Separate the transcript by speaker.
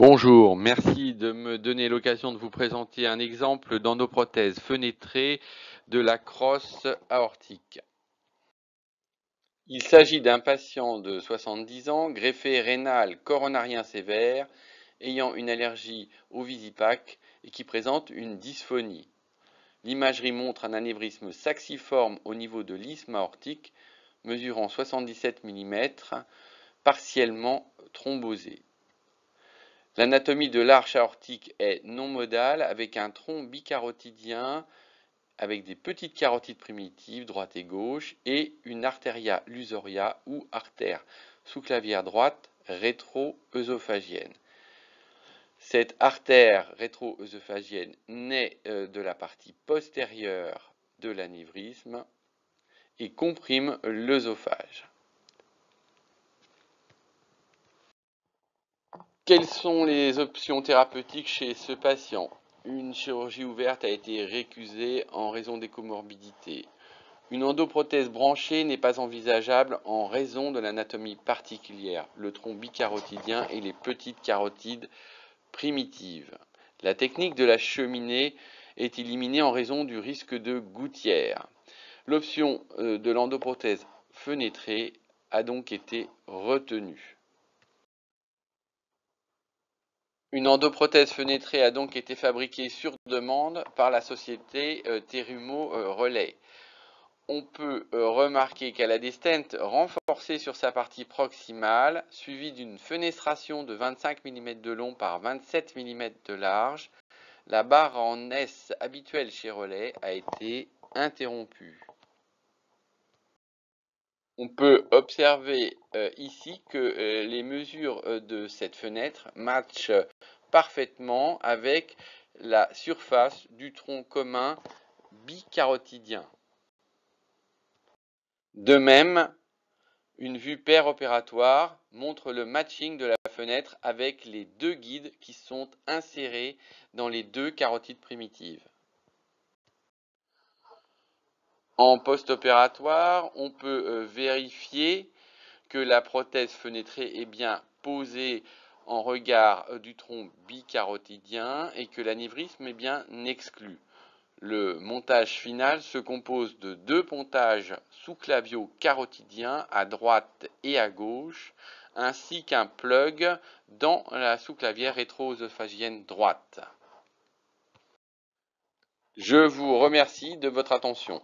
Speaker 1: Bonjour, merci de me donner l'occasion de vous présenter un exemple d'endoprothèse fenêtrée de la crosse aortique. Il s'agit d'un patient de 70 ans, greffé rénal coronarien sévère, ayant une allergie au Visipac et qui présente une dysphonie. L'imagerie montre un anévrisme saxiforme au niveau de l'isthme aortique, mesurant 77 mm, partiellement thrombosé. L'anatomie de l'arche aortique est non modale avec un tronc bicarotidien avec des petites carotides primitives droite et gauche et une arteria lusoria ou artère sous-clavière droite rétro-œsophagienne. Cette artère rétro-œsophagienne naît de la partie postérieure de l'anévrisme et comprime l'œsophage. Quelles sont les options thérapeutiques chez ce patient? Une chirurgie ouverte a été récusée en raison des comorbidités. Une endoprothèse branchée n'est pas envisageable en raison de l'anatomie particulière, le tronc bicarotidien et les petites carotides primitives. La technique de la cheminée est éliminée en raison du risque de gouttière. L'option de l'endoprothèse fenêtrée a donc été retenue. Une endoprothèse fenêtrée a donc été fabriquée sur demande par la société Terumo Relay. On peut remarquer qu'elle a des stents renforcés sur sa partie proximale, suivis d'une fenestration de 25 mm de long par 27 mm de large. La barre en S habituelle chez Relay a été interrompue. On peut observer ici que les mesures de cette fenêtre matchent parfaitement avec la surface du tronc commun bicarotidien. De même, une vue pair-opératoire montre le matching de la fenêtre avec les deux guides qui sont insérés dans les deux carotides primitives. En post-opératoire, on peut vérifier que la prothèse fenêtrée est bien posée en regard du tronc bicarotidien et que l'anévrisme est bien exclu. Le montage final se compose de deux pontages sous-claviaux carotidiens à droite et à gauche, ainsi qu'un plug dans la sous-clavière rétro-œsophagienne droite. Je vous remercie de votre attention.